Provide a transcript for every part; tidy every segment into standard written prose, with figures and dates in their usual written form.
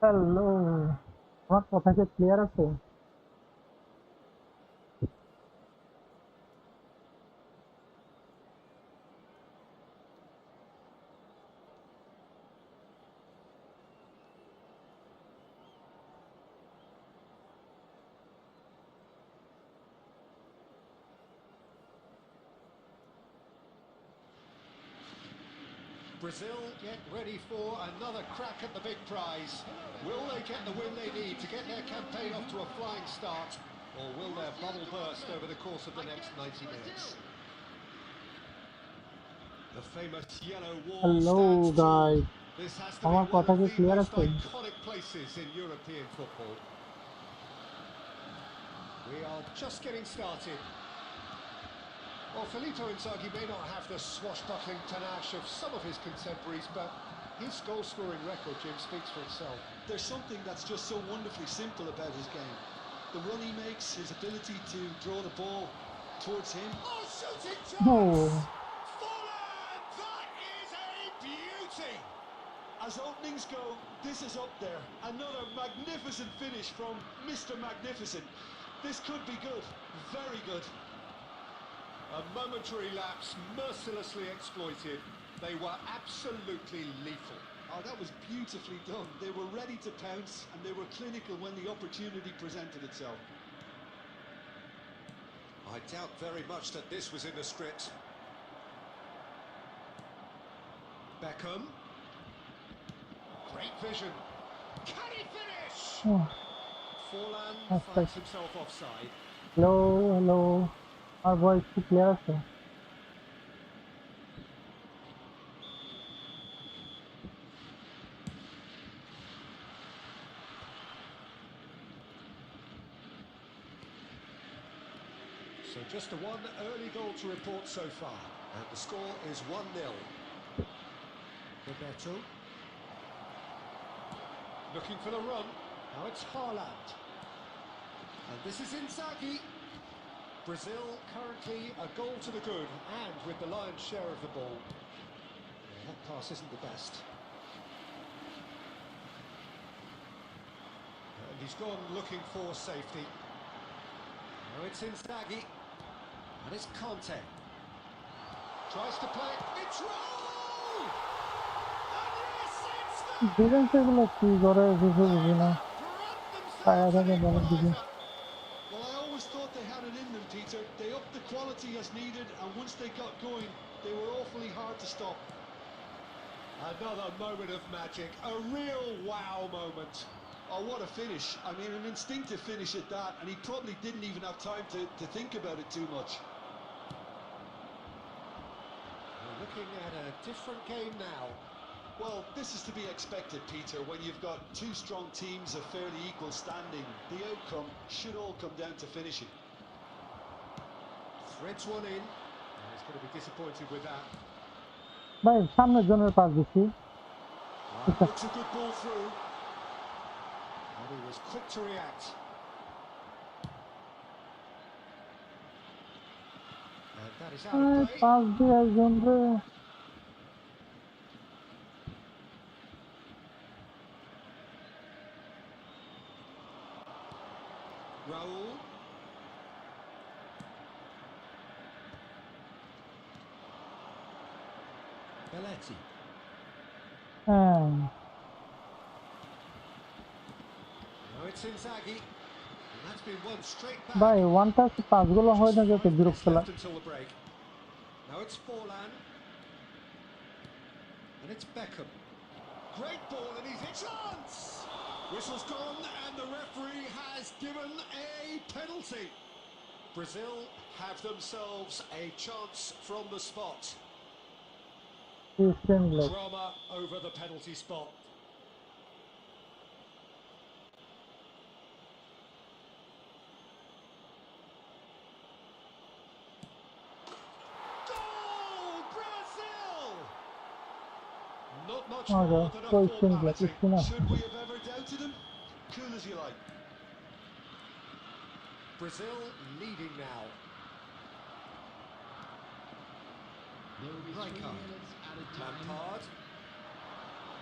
Hello, আমার কথা কি ক্লিয়ার আছে? Brazil get ready for another crack at the big prize. Will they get the win they need to get their campaign off to a flying start, or will their bubble burst over the course of the next 90 minutes? The famous yellow wall hello stands tall. Guys, This has to be আমার one কথা of কি the clear most আছে? iconic places in European football. We are just getting started. Well, Filippo Inzaghi may not have the swashbuckling panache of some of his contemporaries, but his goal-scoring record, Jim, speaks for itself. There's something that's just so wonderfully simple about his game. The run he makes, his ability to draw the ball towards him. Oh, shooting oh chance! Fuller! That is a beauty! As openings go, this is up there. Another magnificent finish from Mr. Magnificent. This could be good, very good. A momentary lapse mercilessly exploited. They were absolutely lethal. Oh, that was beautifully done. They were ready to pounce and they were clinical when the opportunity presented itself. I doubt very much that this was in the script. Beckham. Great vision. Can he finish? Forlan finds himself offside. Hello hello, আমার voice কি clear আছে? So just the one early goal to report so far. And the score is 1-0. Roberto. Looking for the run. Now it's Haaland. And this is Inzaghi. Brazil currently a goal to the good and with the lion's share of the ball. Yeah, that pass isn't the best. And he's gone looking for safety. Now it's Inzaghi. And it's Conte. Tries to play. It's roll! And yes, it's the ডিফেন্সে গুলো কি করে কিছু বুঝি না, পায়া থাকে বলের দিকে। Well, I always thought they had it in them, Peter. They upped the quality as needed, and once they got going, they were awfully hard to stop. Another moment of magic, a real wow moment. Oh, what a finish. I mean, an instinctive finish at that, and he probably didn't even have time to think about it too much. We're looking at a different game now. Well, this is to be expected, Peter. When you've got two strong teams of fairly equal standing, the outcome should all come down to finishing. Threads one in. And he's going to be disappointed with that. ভাই সামনের জনের pass দিচ্ছি। Looks a good ball through. And he was quick to react. And that is out of play. Pass দিয়ে একজন রে। Raul. Belletti. হ্যাঁ Now it's Inzaghi. And that's been one straight back. ভাই, one touch পাসগুলো হয় না যাতে বিরক্ত Left লাগে। until the break. Now it's Forlan. And it's Beckham. Great ball and he's in chance! Whistle's gone and the referee has given a penalty. Brazil have themselves a chance from the spot. Drama over the penalty spot. Goal! Brazil! Not much more than a formality. Should we have ever doubted him? Cool as you like. Brazil leading now. Rijkaard. Lampard.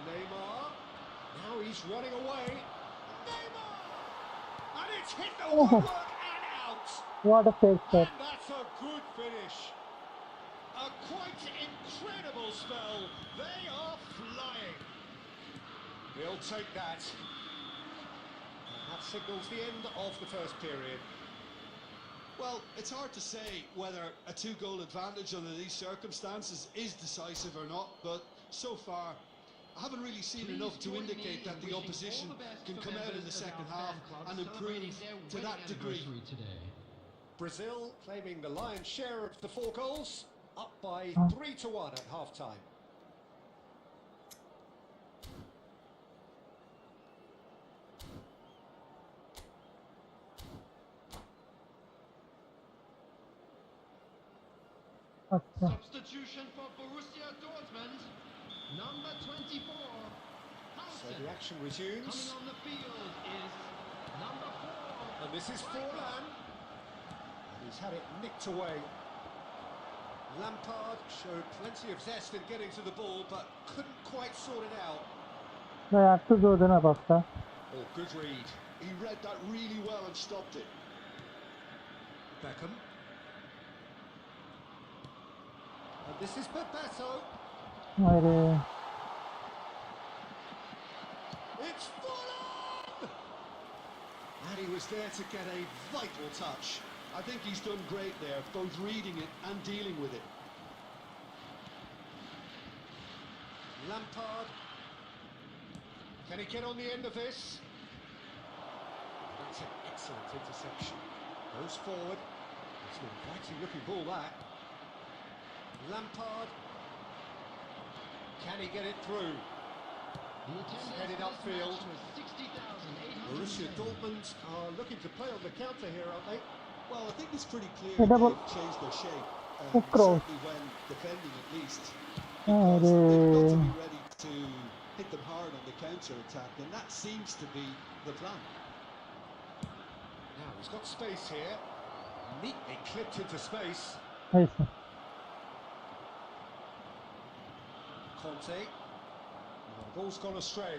Neymar. Now he's running away. Neymar! And it's hit the Oh, woodwork and out. what a fake shot. And that's a good finish. A quite incredible spell. They are flying. He'll take that. And that signals the end of the first period. Well, it's hard to say whether a 2-goal advantage under these circumstances is decisive or not, but so far I haven't really seen enough to indicate that the opposition can come out in the second half and improve to that degree. Brazil claiming the lion's share of the 4 goals, up by 3-1 at half-time. Substitution for Borussia Dortmund, number 24. So the action resumes. Coming on the field is number 4. And this is Forlan. He's had it nicked away. Lampard showed plenty of zest in getting to the ball, but couldn't quite sort it out. मैं आपको जोर देना पड़ता. Oh, good read. He read that really well and stopped it. Beckham. And this is Bebeto. अरे It's Forlan! And he was there to get a vital touch. I think he's done great there, both reading it and dealing with it. Lampard. Can he get on the end of this? That's an excellent interception. Goes forward. It's an inviting looking ball, that. Lampard. Can he get it through? He's headed upfield. Borussia Dortmund are looking to play on the counter here, aren't they? Well, I think it's pretty clear Yeah, double. they've changed their shape, Cross. certainly when defending at least, because they've got to be ready to hit them hard on the counter-attack, and that seems to be the plan. Now he's got space here. Neatly clipped into space. ऐसा. Conte. Oh, the ball's gone astray.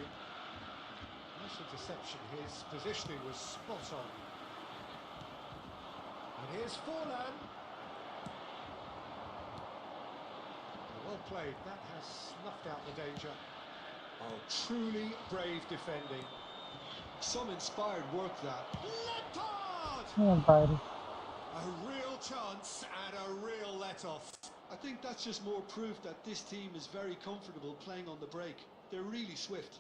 Nice interception. His positioning was spot on. And here's Forlan. Well played. That has snuffed out the danger. Oh, truly brave defending. Some inspired work, that. Lampard! Empire. A real chance and a real let-off. I think that's just more proof that this team is very comfortable playing on the break. They're really swift.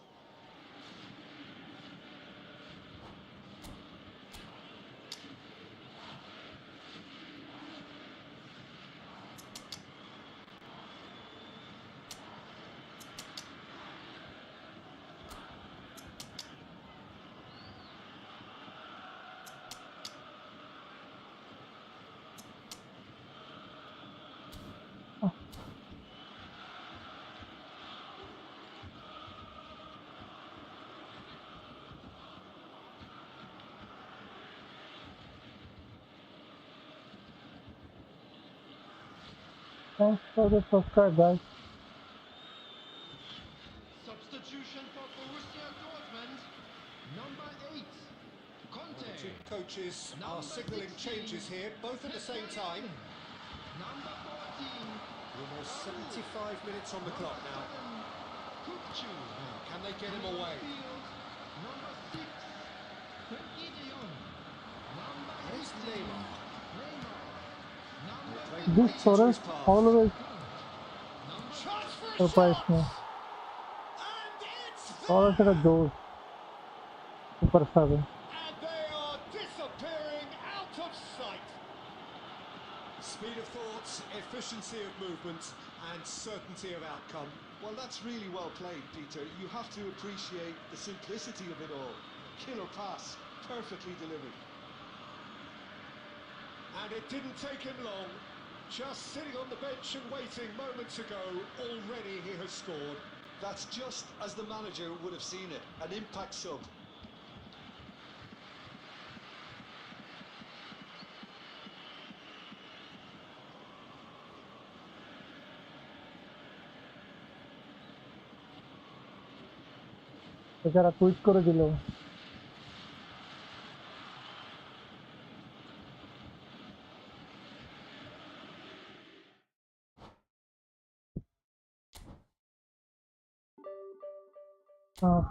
Thanks for the subscribe, guys. Substitution for Borussia Dortmund, number 8. Conte. The two coaches are signalling changes here, both at the same time. Number 14. Almost 75 minutes on the clock now. Kupchu. Can they get him away? Number 6. Frenkie de Jong. Number Here's 18. Neymar. Neymar. Number Played This late sort into of his path. always Chance for a surprised shot! me. And it's Always there! like a goal. Super sub. And they are disappearing out of sight. Speed of thought, efficiency of movement, and certainty of outcome. Well, that's really well played, Peter. You have to appreciate the simplicity of it all. Killer pass, perfectly delivered. And it didn't take him long. Just sitting on the bench and waiting moments ago, already he has scored. That's just as the manager would have seen it, an impact sub. বেচারা quit করে দিল।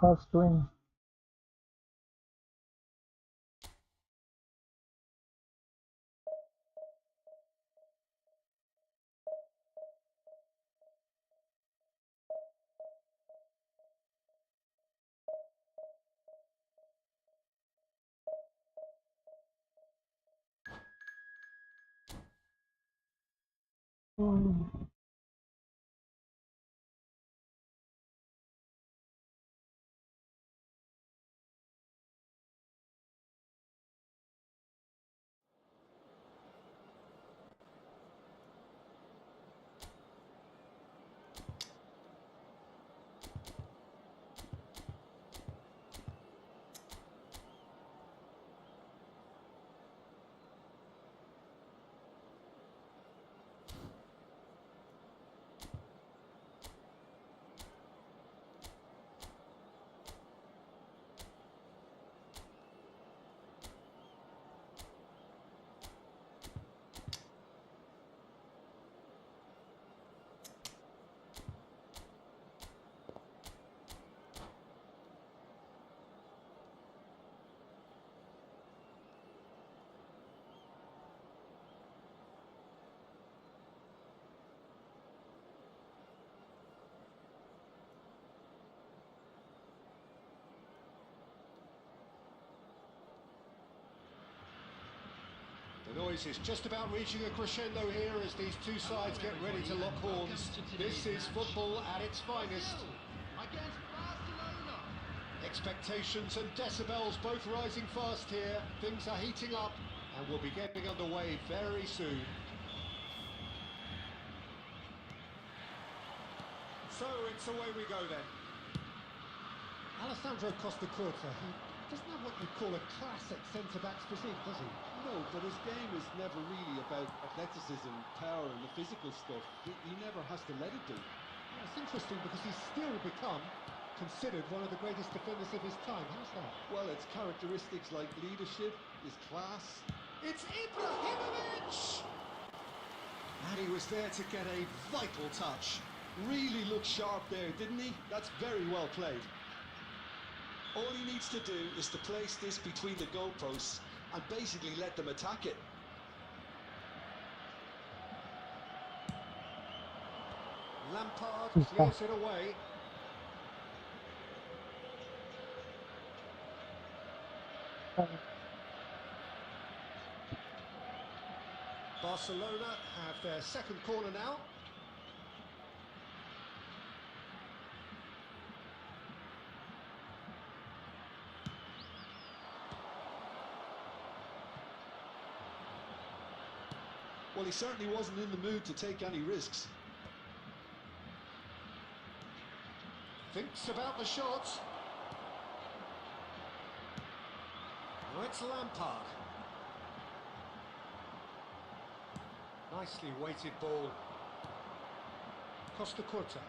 First win. The noise is just about reaching a crescendo here as these two sides get ready to lock horns. This is football at its finest. Against Barcelona. Expectations and decibels both rising fast here. Things are heating up and we'll be getting underway very soon. So it's away we go then. Alessandro Costa Curta, he doesn't have what you'd call a classic centre-back's physique, does he? No, but his game is never really about athleticism, power and the physical stuff. He never has to let it do. Well, it's interesting because he's still become considered one of the greatest defenders of his time. How's that? Well, it's characteristics like leadership, his class. It's Ibrahimovic! And he was there to get a vital touch. Really looked sharp there, didn't he? That's very well played. All he needs to do is to place this between the goalposts and basically let them attack it. Lampard clears it away. Barcelona have their second corner now. Well, he certainly wasn't in the mood to take any risks. Thinks about the shot. Oh, it's Lampard. Nicely weighted ball. Costa Curta.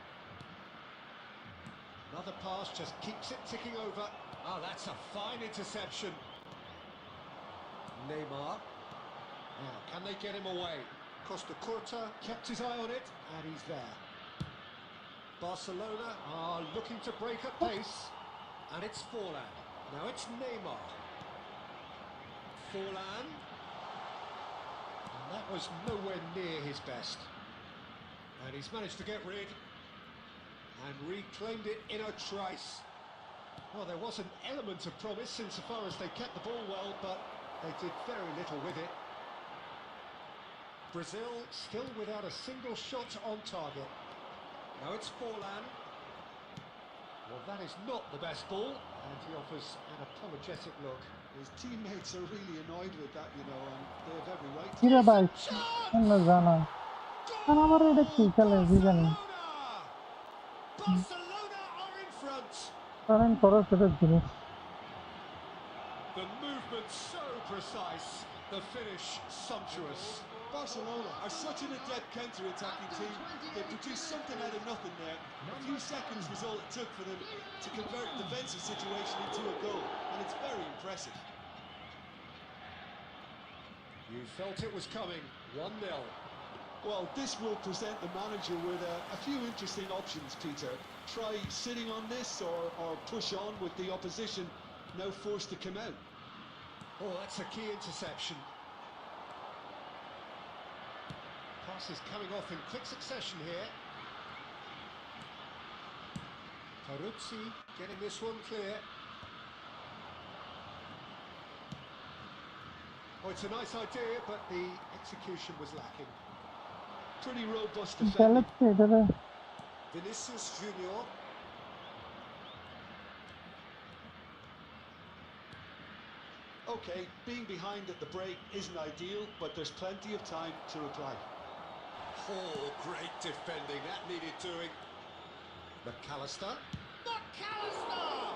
Another pass just keeps it ticking over. Oh, that's a fine interception. Neymar. Now, can they get him away? Costa Curta kept his eye on it, and he's there. Barcelona are looking to break at pace, and it's Forlan. Now it's Neymar. Forlan. And that was nowhere near his best. And he's managed to get rid, and reclaimed it in a trice. Well, there was an element of promise insofar as they kept the ball well, but they did very little with it. Brazil still without a single shot on target. Now it's Forlan. Well, that is not the best ball, and he offers an apologetic look. His teammates are really annoyed with that, you know, and they have every right to. কিরে ভাই না জানা আর আমার এটা কি খেলে কি জানি Barcelona are in front. কারণ করো সেটা জিনিস The movement so precise. The finish, sumptuous. Barcelona are such an adept counter-attacking team. They produced something out of nothing there. A few seconds was all it took for them to convert a defensive situation into a goal, and it's very impressive. You felt it was coming, 1-0. Well, this will present the manager with a few interesting options, Peter. Try sitting on this or push on with the opposition now forced to come out. Oh, that's a key interception. Passes coming off in quick succession here. Peruzzi getting this one clear. Oh, it's a nice idea, but the execution was lacking. Pretty robust गलत defending. से इधर है Vinicius Junior. Okay, being behind at the break isn't ideal, but there's plenty of time to reply. Oh, great defending, that needed doing. McAllister. McAllister!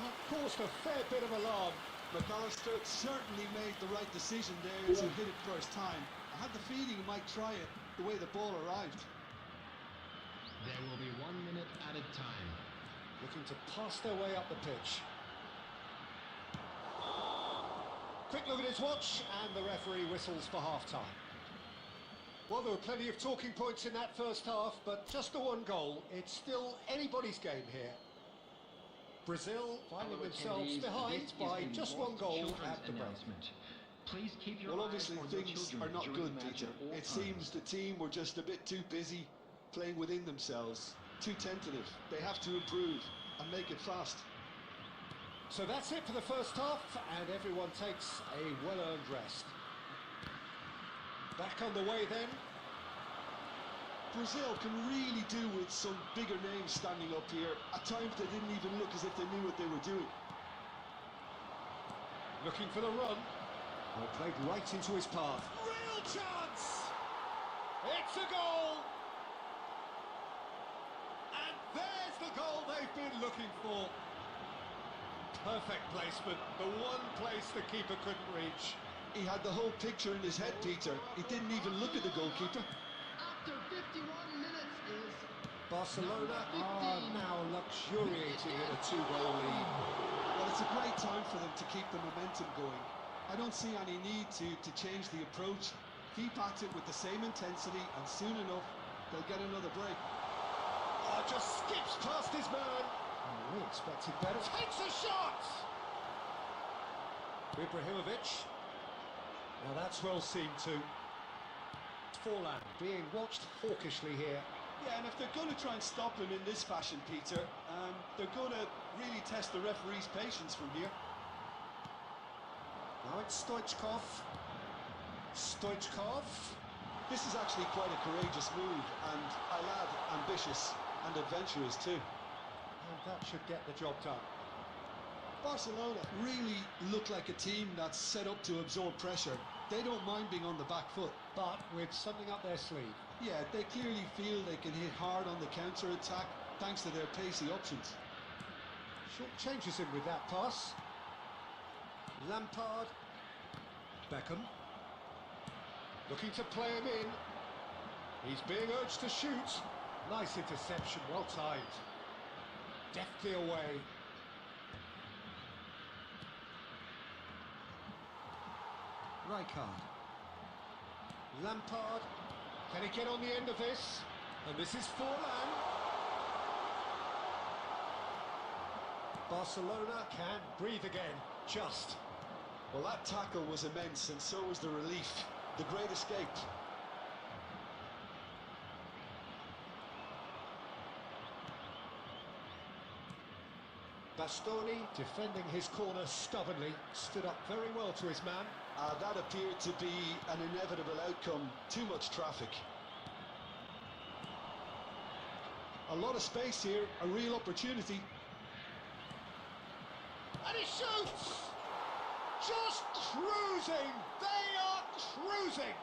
That caused a fair bit of alarm. McAllister certainly made the right decision there to hit it first time. I had the feeling he might try it the way the ball arrived. There will be 1 minute added time. Looking to pass their way up the pitch. Quick look at his watch, and the referee whistles for half-time. Well, there were plenty of talking points in that first half, but just the one goal. It's still anybody's game here. Brazil finding themselves behind by just one goal at the break. Please keep your Well, eyes obviously on your things children are not during good, the match Peter. at all It times. seems the team were just a bit too busy playing within themselves. Too tentative. They have to improve and make it fast. So that's it for the first half, and everyone takes a well-earned rest. Back on the way then. Brazil can really do with some bigger names standing up here. At times they didn't even look as if they knew what they were doing. Looking for the run. Well, played right into his path. Real chance! It's a goal! And there's the goal they've been looking for. Perfect placement, the one place the keeper couldn't reach. He had the whole picture in his head, Peter. He didn't even look at the goalkeeper. After 51 minutes is Barcelona are now luxuriating in a 2-goal lead. Well, it's a great time for them to keep the momentum going. I don't see any need to change the approach. Keep at it with the same intensity, and soon enough, they'll get another break. Oh, just skips past his man. We expected better. Takes a shot! Ibrahimovic. Well, that's well seen too. Forlan being watched hawkishly here. Yeah, and if they're going to try and stop him in this fashion, Peter, they're going to really test the referee's patience from here. Now it's Stoichkov. Stoichkov. This is actually quite a courageous move, and I'll add ambitious and adventurous too. And that should get the job done. Barcelona really look like a team that's set up to absorb pressure. They don't mind being on the back foot. But with something up their sleeve. Yeah, they clearly feel they can hit hard on the counter-attack thanks to their pacey options. Short changes him with that pass. Lampard. Beckham. Looking to play him in. He's being urged to shoot. Nice interception, well timed. Deftly away. Rijkaard. Lampard. Can he get on the end of this? And this is Forlan. Barcelona can breathe again. Just. Well, that tackle was immense, and so was the relief. The great escape. Bastoni defending his corner stubbornly, stood up very well to his man. That appeared to be an inevitable outcome. Too much traffic. A lot of space here, a real opportunity. And he shoots! Just cruising! They are cruising!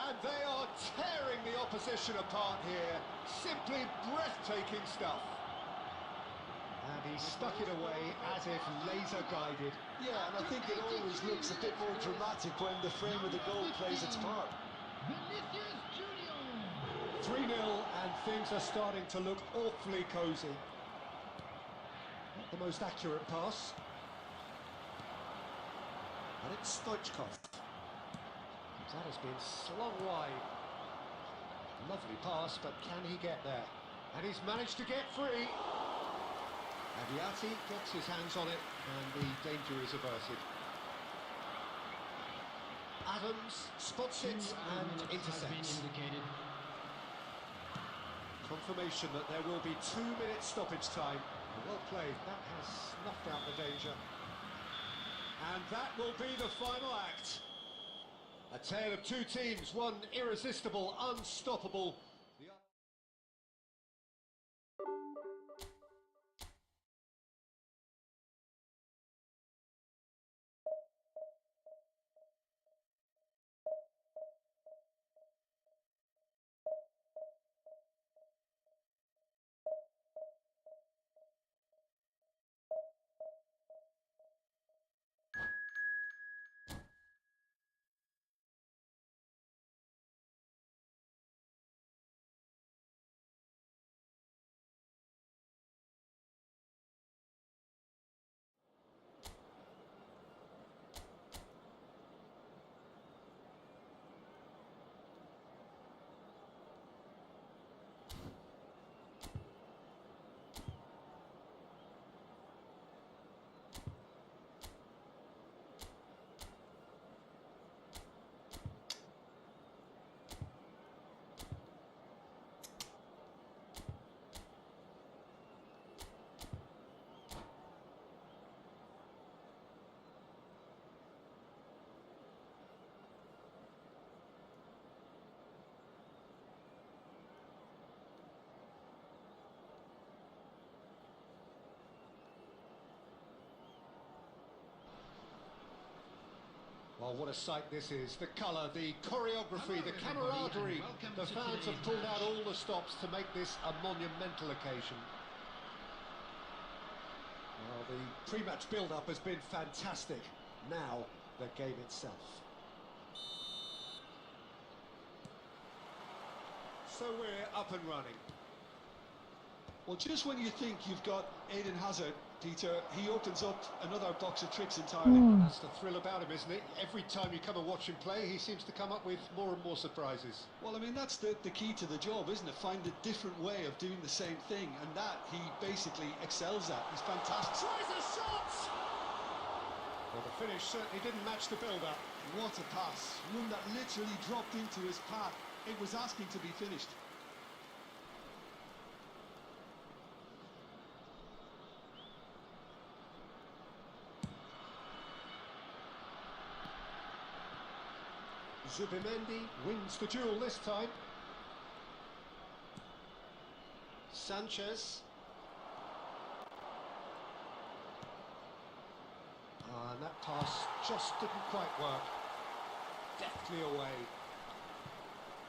And they are tearing the opposition apart here. Simply breathtaking stuff. And he stuck it away as if laser guided. Yeah, and I think it always looks a bit more dramatic when the frame of the goal plays its part. 3-0 and things are starting to look awfully cosy. Not the most accurate pass. And it's Stoichkov. That has been slung wide. Lovely pass, but can he get there? And he's managed to get free. Aviati gets his hands on it, and the danger is averted. Adams spots it and intercepts. Confirmation that there will be 2-minute stoppage time. Well played, that has snuffed out the danger. And that will be the final act. A tale of two teams, one irresistible, unstoppable. Well, what a sight this is. The colour, the choreography, the camaraderie. The fans have pulled out all the stops to make this a monumental occasion. Well, the pre-match build-up has been fantastic. Now, the game itself. So we're up and running. Well, just when you think you've got Eden Hazard, Peter, he opens up another box of tricks entirely. That's the thrill about him, isn't it? Every time you come and watch him play, he seems to come up with more and more surprises. Well, I mean, that's the key to the job, isn't it? Find a different way of doing the same thing, and that he basically excels at. He's fantastic. Tries a shot! Well, the finish certainly didn't match the build-up. What a pass. One that literally dropped into his path. It was asking to be finished. Zubimendi wins the duel this time. Sanchez. And that pass just didn't quite work. Deftly away.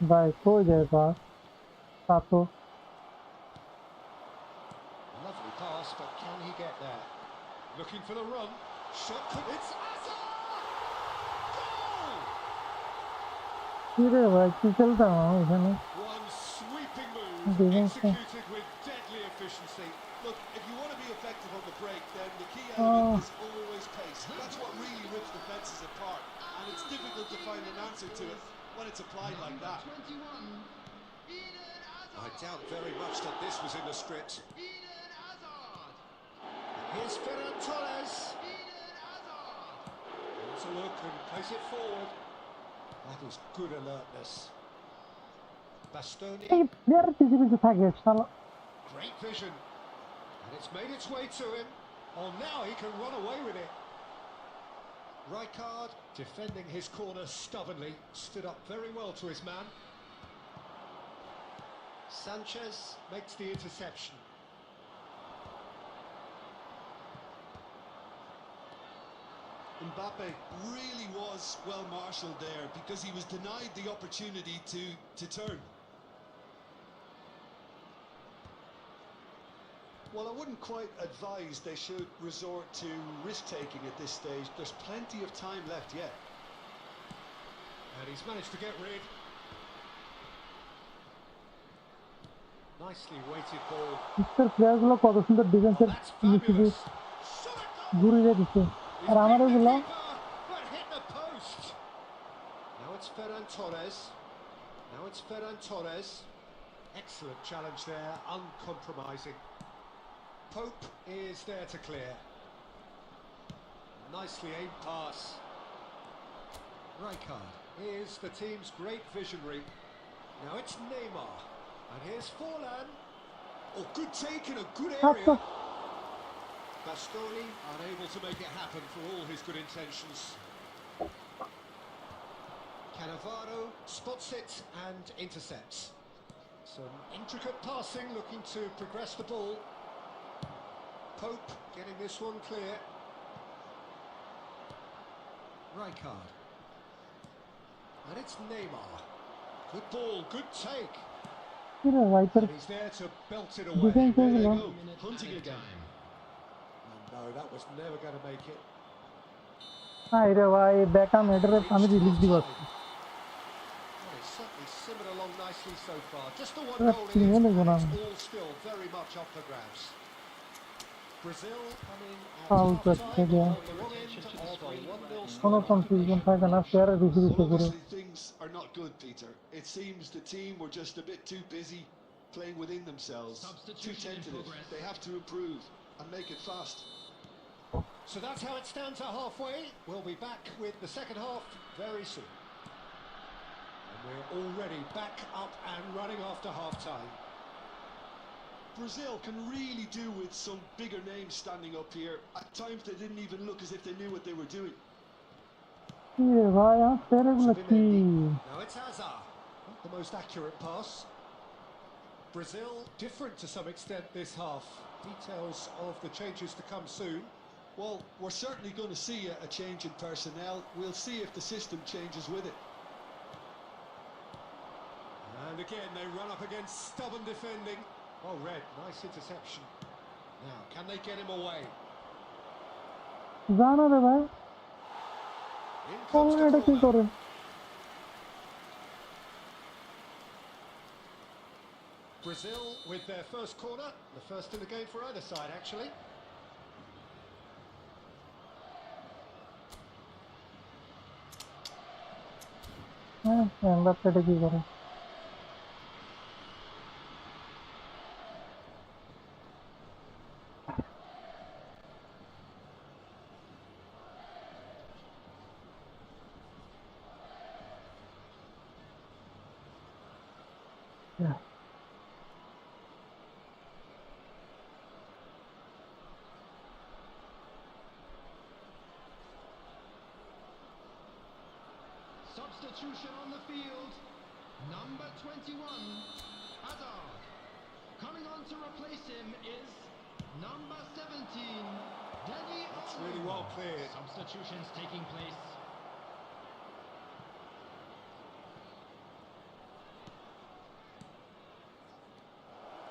भाई खो जाए पास सातों Lovely pass, but can he get there? Looking for the run. Shot. It's Hazard! Goal! फिर भाई की चलता हूँ इसमें One sweeping move executed with deadly efficiency. Look, if you want to be effective on the break, then the key element is always pace. That's what really rips defences apart, and it's difficult to find an answer to it when it's applied like that. I doubt very much that this was in the script. Here's Ferran Torres. Wants a look and plays it forward. That is good alertness. Bastoni. यार किसी भी था क्या चलो Great vision. And it's made its way to him. Oh, now he can run away with it. Rijkaard defending his corner stubbornly. Stood up very well to his man. Sanchez makes the interception. Mbappe really was well marshalled there because he was denied the opportunity to turn. Well, I wouldn't quite advise they should resort to risk-taking at this stage. There's plenty of time left yet. And he's managed to get rid. Nicely weighted ball. পিচের প্লেয়ারগুলো কত সুন্দর Oh, ডিফেন্সের that's initiative fabulous. Shot it goal. ঘুরিয়ে দিচ্ছে He's আর আমার beaten the এগুলো keeper, but hit the post. Now it's Ferran Torres. Now it's Ferran Torres. Excellent challenge there, uncompromising. Pope is there to clear. Nicely aimed pass. Rijkaard is the team's great visionary. Now it's Neymar. And here's Forlan. Oh, good take in a good area. Bastoni unable to make it happen for all his good intentions. Cannavaro spots it and intercepts. Some intricate passing, looking to progress the ball. Pope getting this one clear. Rijkaard. And it's Neymar. Good ball, good take. Writer And he's there to belt it away. Defence There they এগুলো go, hunting again. And no, that was never going to make it. রে ভাই বেকাম এটারে আমি release দিব Well, it's certainly simmered along nicely so far. Just the one That's goal the in it, only and one it's I'm- all still very much up for grabs. Brazil coming at Foul half-time করছে on যে the wrong end of a 1-0 কোনো scoreline. Confusion থাকে না প্লেয়ারে receive Well, দিতে করে obviously things are not good, Peter. It seems the team were just a bit too busy playing within themselves. Too Substitution in tentative. progress. They have to improve and make it fast. So that's how it stands at halfway. We'll be back with the second half very soon. And we're already back up and running after half-time. Brazil can really do with some bigger names standing up here. At times they didn't even look as if they knew what they were doing. কি রে ভাই আমার player এগুলো কি Zubimendi. Now it's Hazard. Not the most accurate pass. Brazil different to some extent this half. Details of the changes to come soon. Well, we're certainly going to see a change in personnel. We'll see if the system changes with it. And again they run up against stubborn defending. Oh, Red, nice interception. Now, can they get him away? জানো রে ভাই In comes the এটা কি corner. করে Brazil with their first corner, the first in the game for either side actually. হ্যাঁ Mbappe এটা কি করে Yeah. Substitution on the field. Number 21, Hazard. Coming on to replace him is number 17, Dani. That's really well cleared. Substitutions taking place.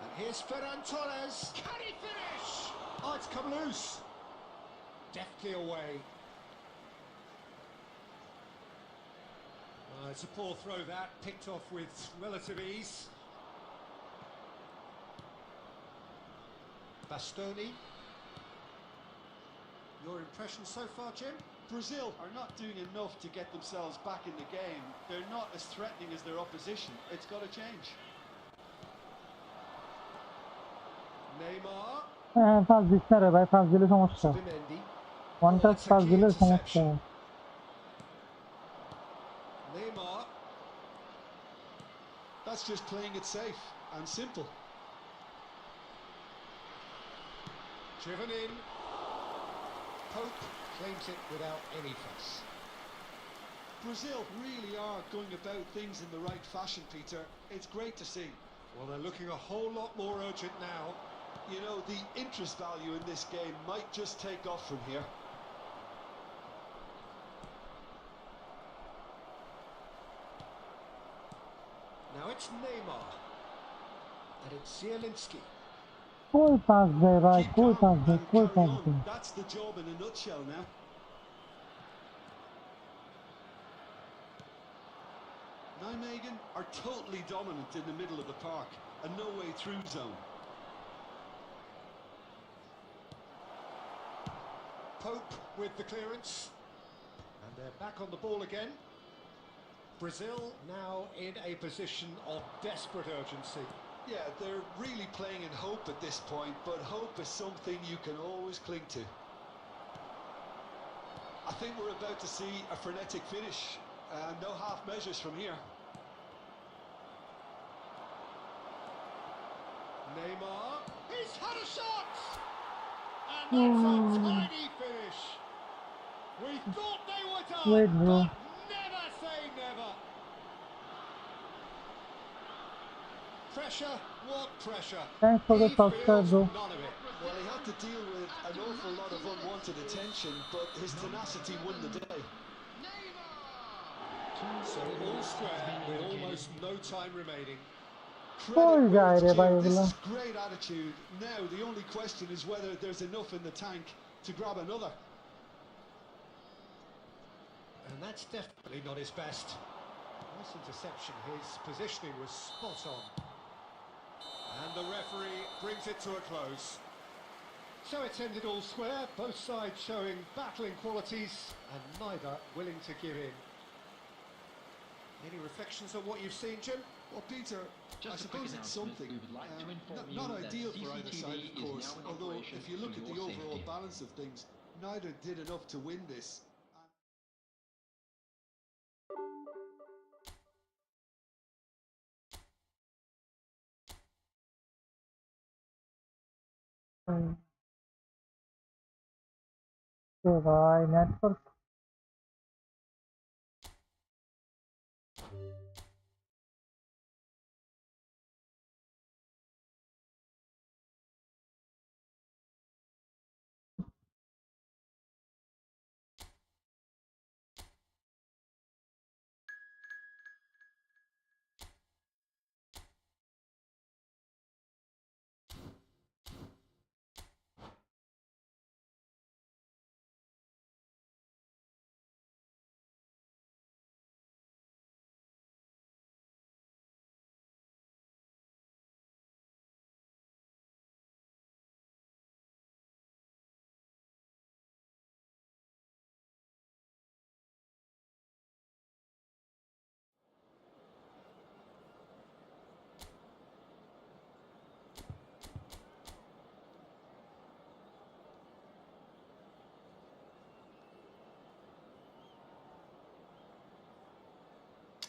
And here's Ferran Torres. Can he finish? Oh, it's come loose. Deftly away. It's a poor throw that, picked off with relative ease. Bastoni. Your impression so far, Jim? Brazil are not doing enough to get themselves back in the game. They're not as threatening as their opposition. It's got to change. Neymar. হ্যাঁ first this না রে ভাই first দিলে সমস্যা Zubimendi. One touch that's a first key দিলে সমস্যা interception. Neymar. That's just playing it safe and simple. Driven in. Pope claims it without any fuss. Brazil really are going about things in the right fashion, Peter. It's great to see. Well, they're looking a whole lot more urgent now. You know, the interest value in this game might just take off from here. Now it's Neymar. And it's Zielinski. कोई पास दे भाई, Keep कोई calm pass they, and कोई carry pass they. on. That's the job in a nutshell now. Nijmegen are totally dominant in the middle of the park. A no-way through zone. Pope with the clearance. And they're back on the ball again. Brazil now in a position of desperate urgency. Yeah, they're really playing in hope at this point, but hope is something you can always cling to. I think we're about to see a frenetic finish. No half measures from here. Neymar, he's had a shot! And that's a tiny finish. We thought they were done, Wait, bro. but never say never. Pressure, what pressure? Thanks for the He subscribe, feels bro. none of it. Well, he had to deal with an awful lot of unwanted attention, but his tenacity won the day. So all square with almost no time remaining. कोई Credit जा where it's रे भाई due. This अगला. is great attitude. Now, the only question is whether there's enough in the tank to grab another. And that's definitely not his best. Nice interception, his positioning was spot on. And the referee brings it to a close. So it's ended all square, both sides showing battling qualities and neither willing to give in. Any reflections on what you've seen, Jim? Well, Peter, Just I a quick suppose it's announcement. something. We would like to inform you Not that ideal for either CCTV side, is of course, now in although operation if you look for at the your overall safety. balance of things, neither did enough to win this. तो भाई network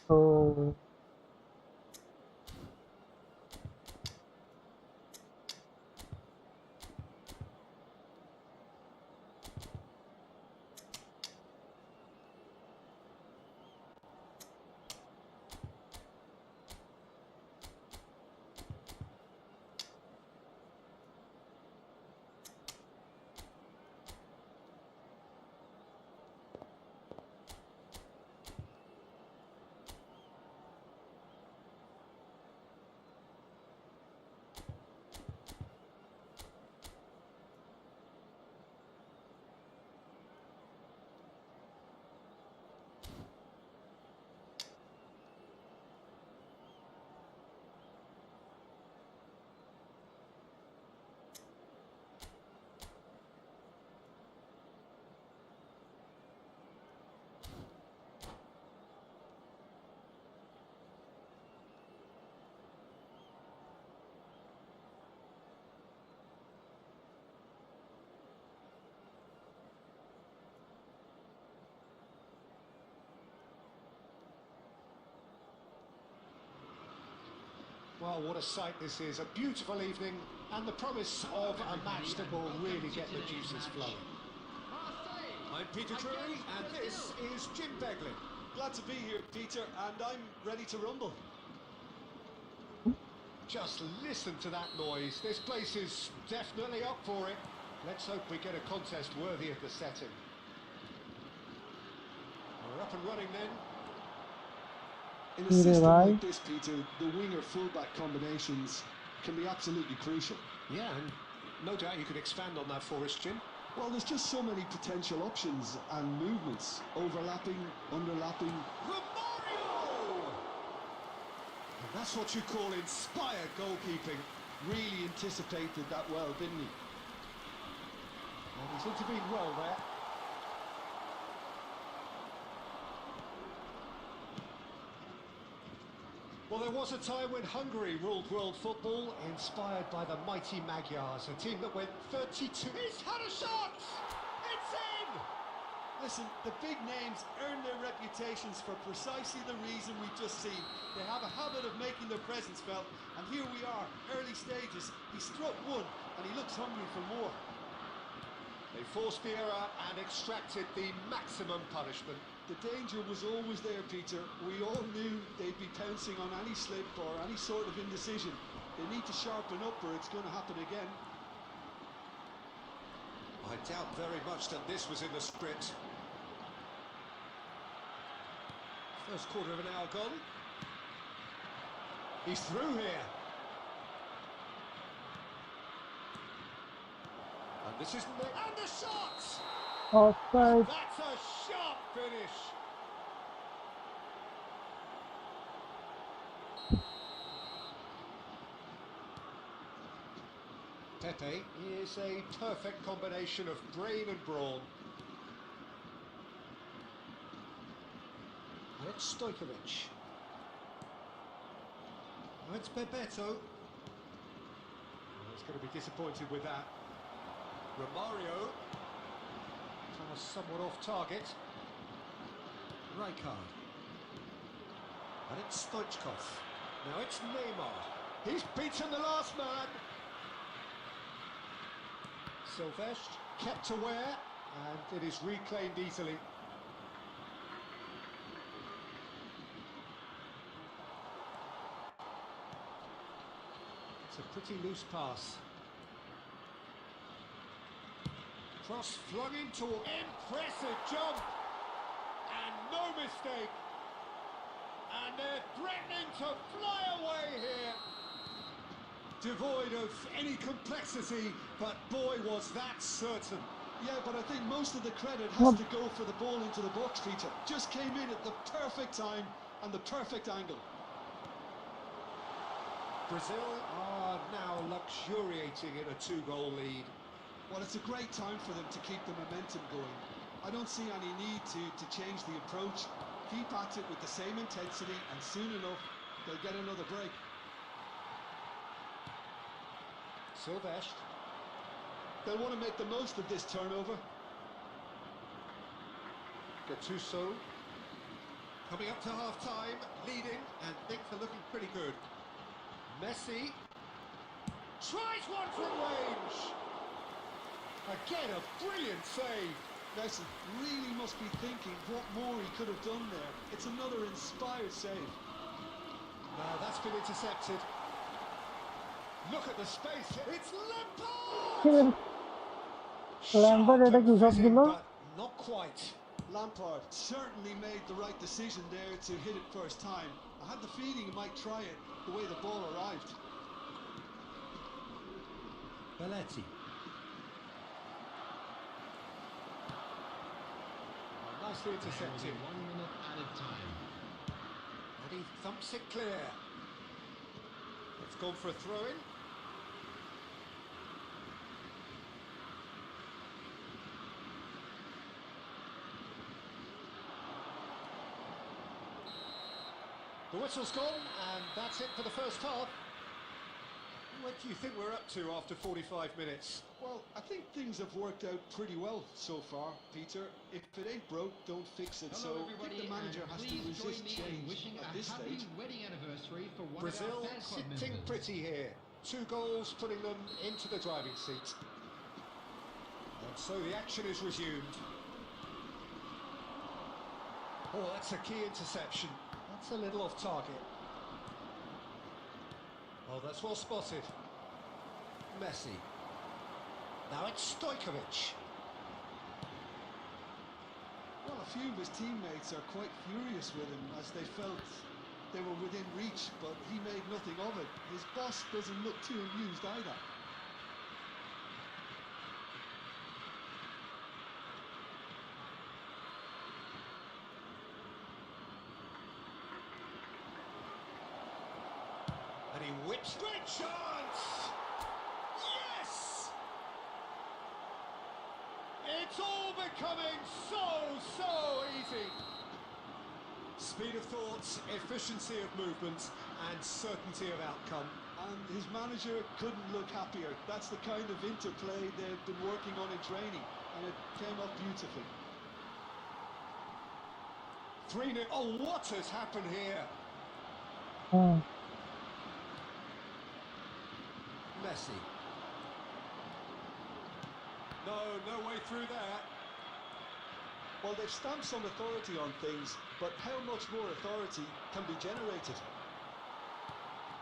तो Well, what a sight this is. A beautiful evening and the promise of a match that will really get the juices flowing. I'm Peter Drury and this is Jim Beglin. Glad to be here, Peter, and I'm ready to rumble. Just listen to that noise. This place is definitely up for it. Let's hope we get a contest worthy of the setting. We're up and running then. In a Peter, system right? like this, Peter, the winger-fullback combinations can be absolutely crucial. Yeah, and no doubt you could expand on that for us, Jim. Well, there's just so many potential options and movements. Overlapping, underlapping. Romario! And that's what you call inspired goalkeeping. Really anticipated that well, didn't he? And he's intervened well there. Well, there was a time when Hungary ruled world football, inspired by the mighty Magyars, a team that went 32. He's had a shot! It's in! Listen, the big names earn their reputations for precisely the reason we've just seen. They have a habit of making their presence felt, and here we are, early stages. He struck one, and he looks hungry for more. They forced the error and extracted the maximum punishment. The danger was always there, Peter. We all knew they'd be pouncing on any slip or any sort of indecision. They need to sharpen up or it's going to happen again. I doubt very much that this was in the script. First quarter of an hour gone. He's through here. And this isn't it. And the shot! Offside. That's a sharp finish. Pepe is a perfect combination of brain and brawn. And it's Stojkovic. Now it's Bebeto. He's going to be disappointed with that. Romario. Somewhat off target. Rijkaard. And it's Stoichkov. Now it's Neymar. He's beaten the last man. Silvestre kept aware, and it is reclaimed easily. It's a pretty loose pass. Cross flung into impressive jump, and no mistake, and they're threatening to fly away here. Devoid of any complexity, but boy was that certain. Yeah, but I think most of the credit has to go for the ball into the box, Peter. Just came in at the perfect time and the perfect angle. Brazil are now luxuriating in a 2-goal lead. Well, it's a great time for them to keep the momentum going. I don't see any need to change the approach. Keep at it with the same intensity, and soon enough, they'll get another break. Silvestre. They'll want to make the most of this turnover. Gattuso. Coming up to half-time, leading, and things are looking pretty good. Messi. Tries one from range. Again, a brilliant save. Messi really must be thinking what more he could have done there. It's another inspired save. Now that's been intercepted. Look at the space. It's Lampard! Lampard এটা কি সব দিল? But not quite. Lampard certainly made the right decision there to hit it first time. I had the feeling he might try it the way the ball arrived. Belletti. Nicely intercepted. 1 minute added time. And he thumps it clear. It's gone for a throw-in. The whistle's gone, and that's it for the first half. What do you think we're up to after 45 minutes? Well, I think things have worked out pretty well so far, Peter. If it ain't broke, don't fix it. Hello, So I everybody, think the manager and has to please join resist me in change wishing at a this happy stage. wedding anniversary for one Brazil of our fan club sitting members. pretty here. 2 goals putting them into the driving seat. And so the action is resumed. Oh, that's a key interception. That's a little off target. Oh, that's well spotted. Messi. Now it's Stojkovic. Well, a few of his teammates are quite furious with him as they felt they were within reach, but he made nothing of it. His boss doesn't look too amused either. And he whips. Great chance! Yes! It's all becoming so easy. Speed of thought, efficiency of movement, and certainty of outcome. And his manager couldn't look happier. That's the kind of interplay they've been working on in training, and it came off beautifully. 3-0. Oh, what has happened here? Messi. No way through there. Well, they've stamped some authority on things, but how much more authority can be generated?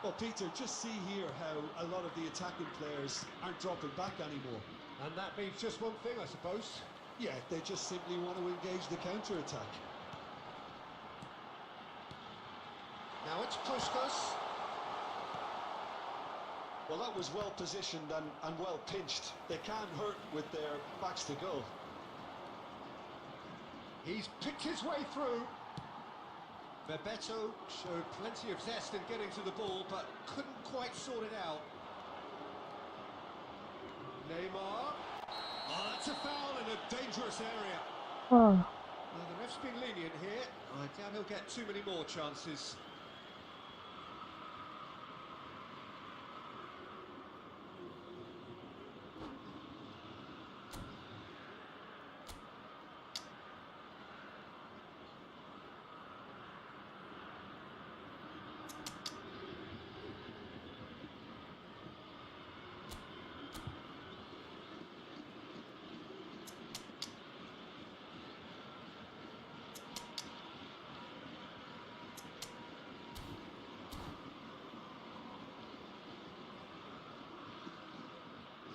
Well, Peter, just see here how a lot of the attacking players aren't dropping back anymore. And that means just one thing, I suppose. Yeah, they just simply want to engage the counter-attack. Now it's Puskas. Well, that was well positioned and well pinched. They can't hurt with their backs to goal. He's picked his way through. Bebeto showed plenty of zest in getting to the ball, but couldn't quite sort it out. Neymar. Oh, that's a foul in a dangerous area. Now, the ref's been lenient here. I doubt he'll get too many more chances.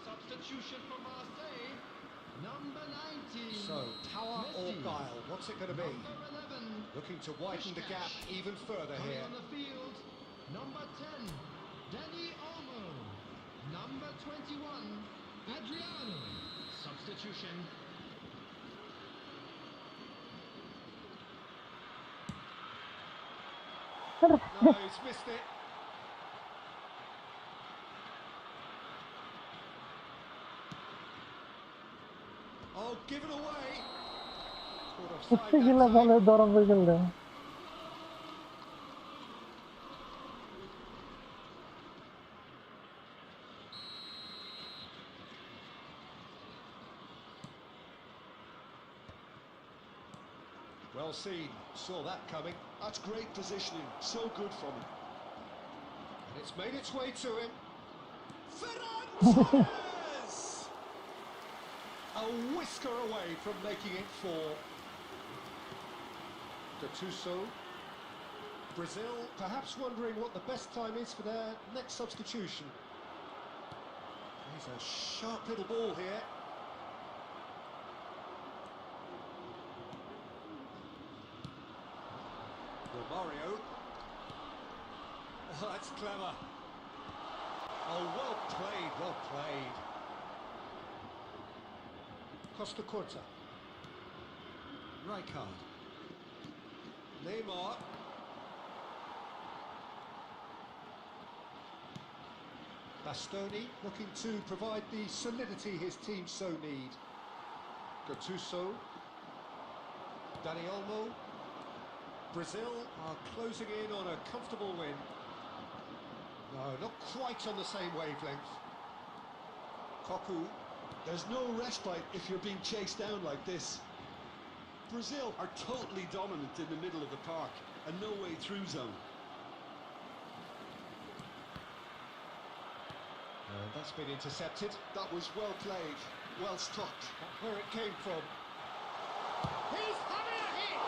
Substitution for Marseille. Number 19. So, power or Messi. guile? What's it going to be? Number 11. Looking to widen the gap even further Coming here. on the field. Number 10. Danny Olmo. Number 21. Adriano. Substitution. No, he's missed it. Oh, given away. Caught offside कुत्ते that गिला time. साले दौरान बिगड़ रहे हैं Well seen. Saw that coming. That's great positioning. So good from him. And it's made its way to him. Ferran Torres! A whisker away from making it 4. Gattuso. Brazil perhaps wondering what the best time is for their next substitution. There's a sharp little ball here. Mario. Oh, that's clever. Oh, well played, well played. Costa Curta. Rijkaard. Neymar. Bastoni looking to provide the solidity his team so need. Gattuso. Dani Olmo. Brazil are closing in on a comfortable win. No, not quite on the same wavelength. Koku. There's no respite if you're being chased down like this. Brazil are totally dominant in the middle of the park and no way through zone. That's been intercepted. That was well played, well struck. That's where it came from. He's having a hit!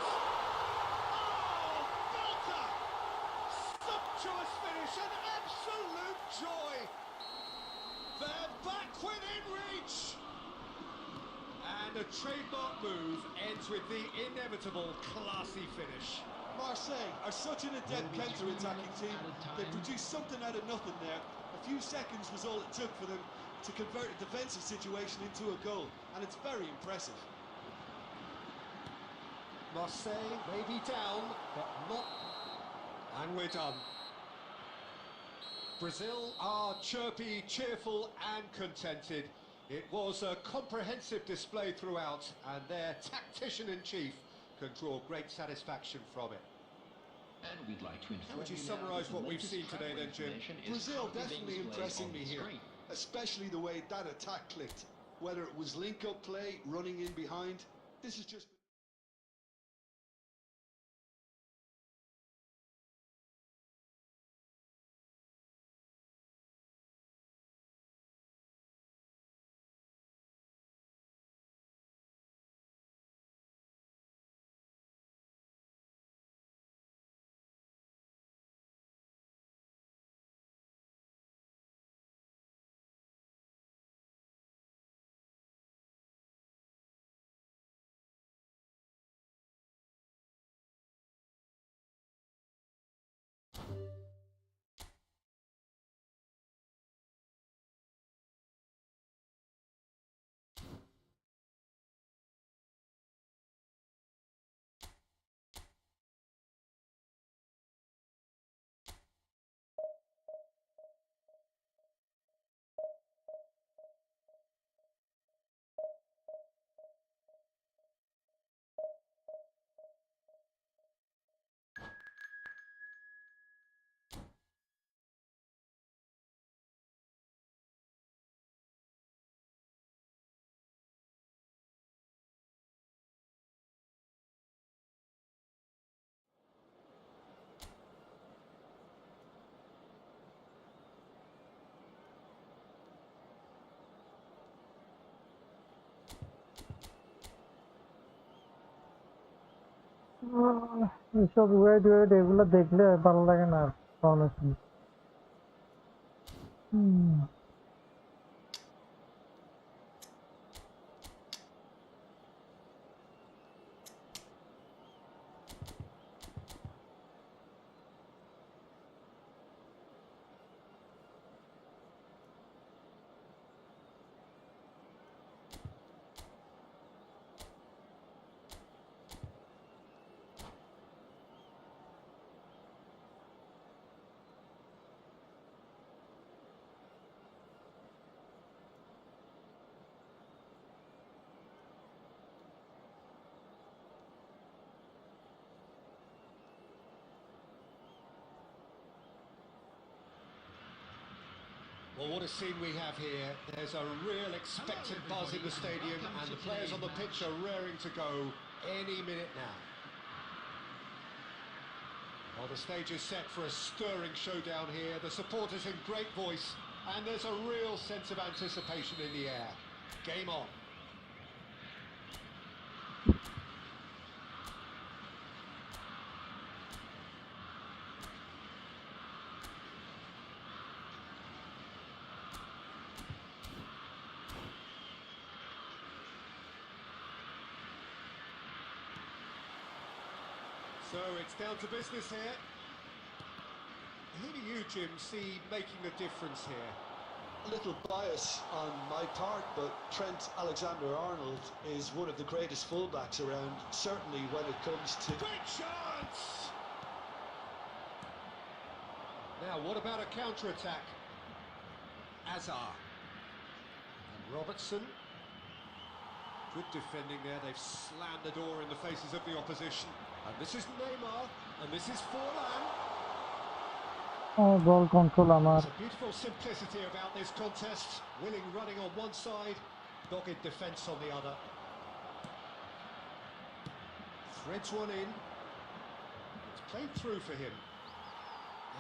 Oh, belter! Sumptuous finish, an absolute joy! They're back within reach! And a trademark move ends with the inevitable classy finish. Marseille are such an adept counter-attacking team. They produced something out of nothing there. A few seconds was all it took for them to convert a defensive situation into a goal, and it's very impressive. Marseille may be down, but not... And we're done. Brazil are chirpy, cheerful and contented. It was a comprehensive display throughout, and their tactician-in-chief can draw great satisfaction from it. And we'd like to inform How would you now summarise that the what we've latest seen today travel then, Jim? information is Brazil currently being definitely displayed impressing on me the here, screen. especially the way that attack clicked. Whether it was link-up play, running in behind, this is just... এইসব wait wait এগুলো দেখলে ভালো লাগে না honestly. Well, what a scene we have here. There's a real expectant buzz in the stadium, and the players on the pitch are raring to go any minute now. Well, the stage is set for a stirring showdown here. The supporters in great voice, and there's a real sense of anticipation in the air. Game on. So it's down to business here. Who do you, Jim, see making the difference here? A little bias on my part, but Trent Alexander-Arnold is one of the greatest fullbacks around, certainly when it comes to... Great chance! Now, what about a counter-attack? Azar. And Robertson. Good defending there. They've slammed the door in the faces of the opposition. And this is Neymar, and this is Forlan. Oh, ball control আমার. There's a beautiful simplicity about this contest. Willing running on one side, dogged defence on the other. Threads one in. It's played through for him.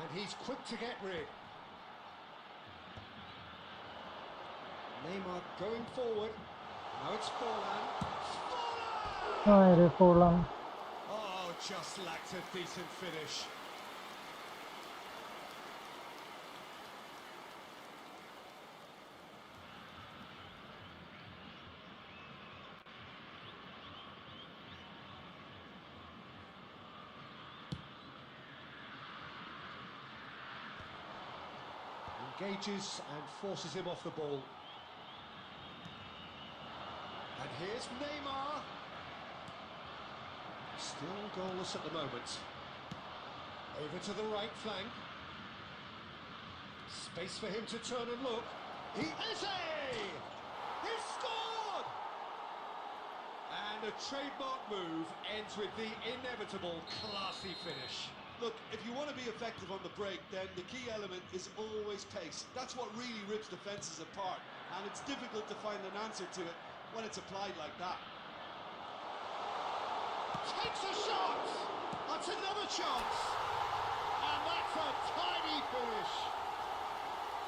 And he's quick to get rid. Neymar going forward. Now it's Forlan. Hayır, Forlan. Oh, just lacked a decent finish. Engages and forces him off the ball. And here's Neymar. Still goalless at the moment. Over to the right flank. Space for him to turn and look. He scored! And a trademark move ends with the inevitable classy finish. Look, if you want to be effective on the break, then the key element is always pace. That's what really rips defences apart, and it's difficult to find an answer to it when it's applied like that. Takes a shot! That's another chance! And that's a tiny finish!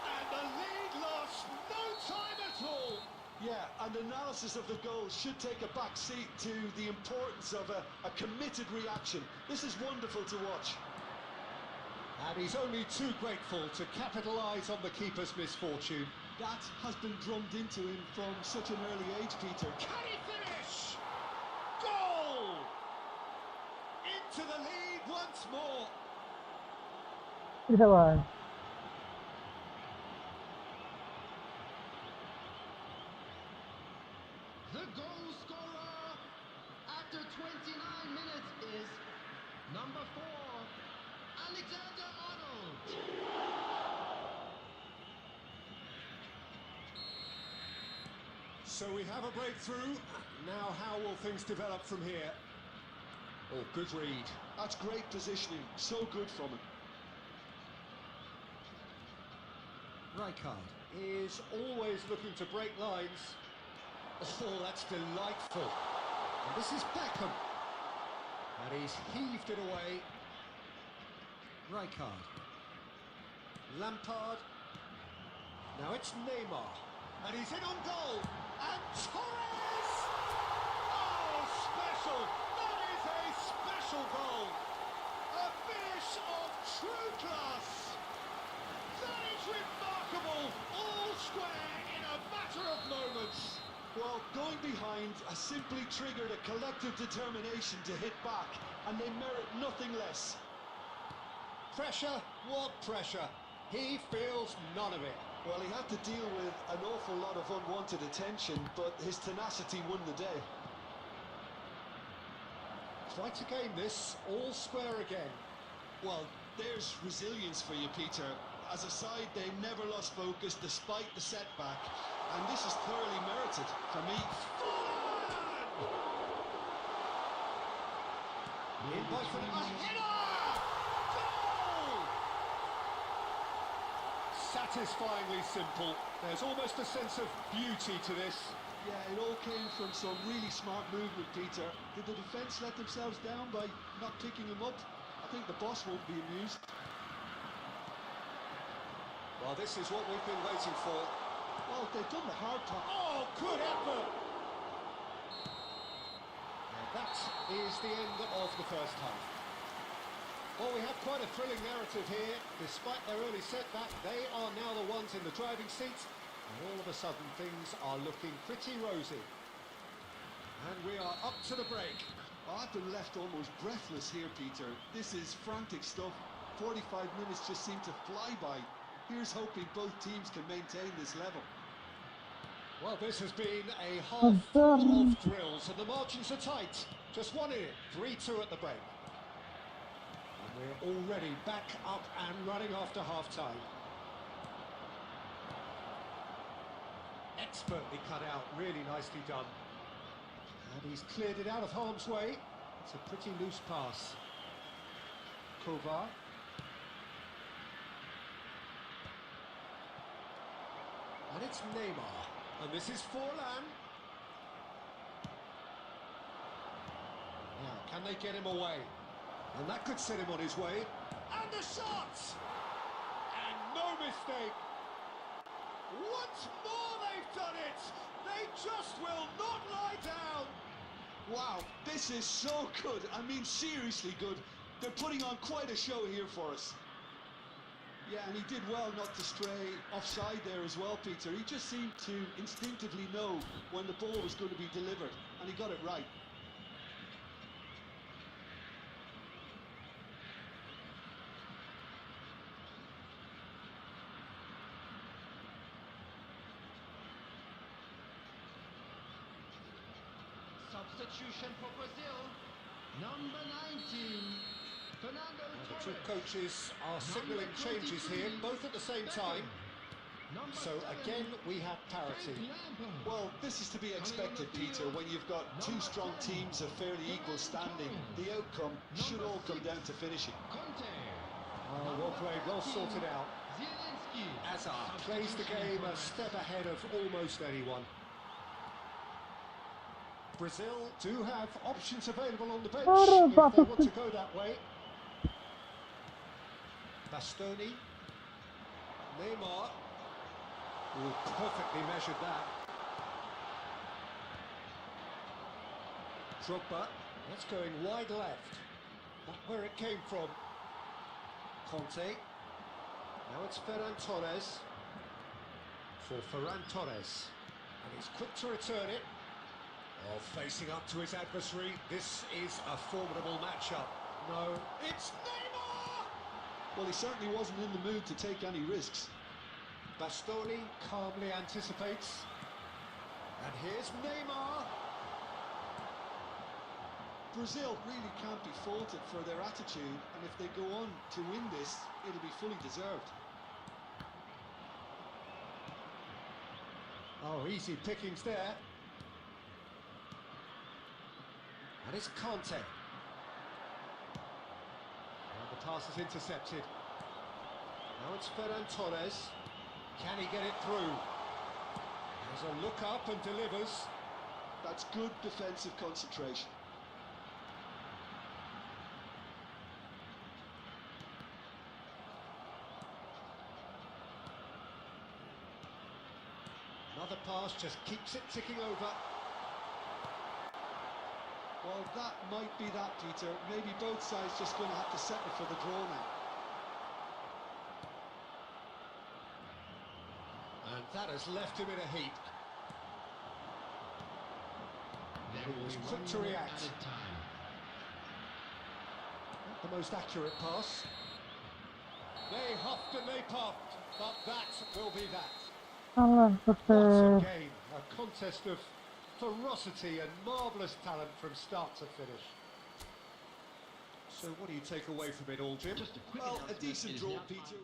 And the lead lost no time at all! Yeah, and analysis of the goal should take a back seat to the importance of a committed reaction. This is wonderful to watch. And he's only too grateful to capitalise on the keeper's misfortune. That has been drummed into him from such an early age, Peter. Can he finish? Goal! Into the lead once more. এটা ভাই The goal scorer after 29 minutes is number 4, Alexander-Arnold. So we have a breakthrough. Now how will things develop from here? Oh, good read. That's great positioning. So good from him. Rijkaard is always looking to break lines. Oh, that's delightful. And this is Beckham. And he's heaved it away. Rijkaard. Lampard. Now it's Neymar. And he's in on goal. And Torres! Oh, special! That is a special goal! A finish of true class! That is remarkable! All square in a matter of moments! Well, going behind has simply triggered a collective determination to hit back, and they merit nothing less. Pressure? What pressure? He feels none of it. Well, he had to deal with an awful lot of unwanted attention, but his tenacity won the day. Quite a game this, all square again. Well, there's resilience for you, Peter. As a side, they never lost focus despite the setback, and this is thoroughly merited for me. In by Philip, a header! Goal! Satisfyingly simple. There's almost a sense of beauty to this. Yeah, it all came from some really smart movement, Peter. Did the defence let themselves down by not picking him up? I think the boss won't be amused. Well, this is what we've been waiting for. Well, they've done the hard part. Oh, good effort! And that is the end of the first half. Well, we have quite a thrilling narrative here. Despite their early setback, they are now the ones in the driving seat. And all of a sudden, things are looking pretty rosy. And we are up to the break. Oh, I've been left almost breathless here, Peter. This is frantic stuff. 45 minutes just seem to fly by. Here's hoping both teams can maintain this level. Well, this has been a half full of thrills, and the margins are tight. Just one in it, 3-2 at the break. And we're already back up and running after half-time. Expertly cut out, really nicely done. And he's cleared it out of harm's way. It's a pretty loose pass. Kovar. And it's Neymar. And this is Forlan. Now, can they get him away? And that could set him on his way. And the shot! And no mistake. Once more they've done it! They just will not lie down! Wow, this is so good. I mean, seriously good. They're putting on quite a show here for us. Yeah, and he did well not to stray offside there as well, Peter. He just seemed to instinctively know when the ball was going to be delivered, and he got it right. Substitution for Brazil, number 19, Fernando The two Torres. coaches are signalling changes here, both at the same time. Number So 7, again, we have parity. Frank Lampard. Well, this is to be expected, Peter, when you've got two strong teams of fairly equal standing. The outcome should all come down to finishing. Conte. Well played, well sorted out. Zielinski. Hazard plays the game a step ahead of almost anyone. Brazil do have options available on the bench if they want to go that way. Bastoni. Neymar. Ooh, perfectly measured that. Drogba. That's going wide left. Not where it came from. Conte. Now it's Ferran Torres. For Ferran Torres. And he's quick to return it. Oh, facing up to his adversary. This is a formidable matchup. No, it's Neymar! Well, he certainly wasn't in the mood to take any risks. Bastoni calmly anticipates. And here's Neymar. Brazil really can't be faulted for their attitude, and if they go on to win this, it'll be fully deserved. Oh, easy pickings there. And it's Conte. And the pass is intercepted. Now it's Ferran Torres. Can he get it through? There's a look up and delivers. That's good defensive concentration. Another pass just keeps it ticking over. Well, that might be that, Peter. Maybe both sides just going to have to settle for the draw now. And that has left him in a heap. He was quick to react. Not the most accurate pass. They huffed and they puffed, but that will be that. What a game, a contest of ferocity and marvellous talent from start to finish. So what do you take away from it all, Jim? Just a quick Well, a announcement, decent it is draw, now Peter.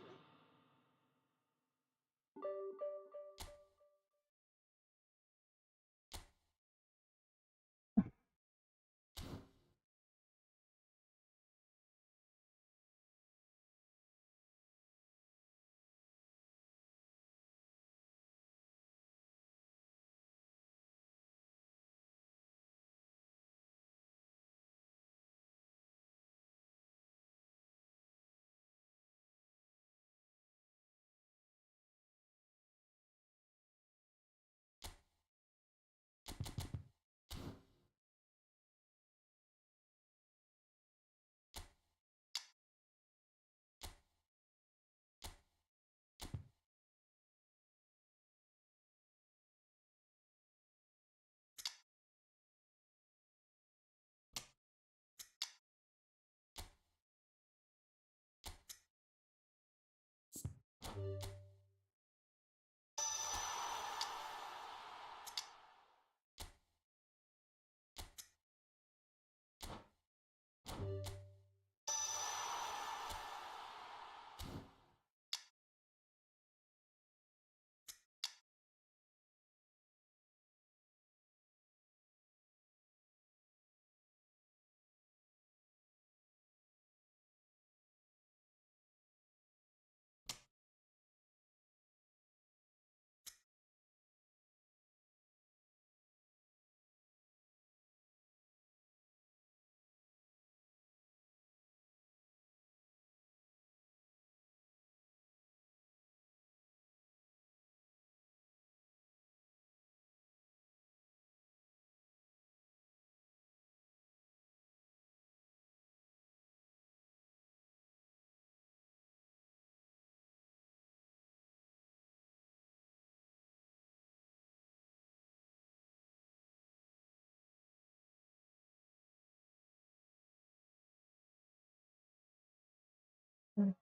time.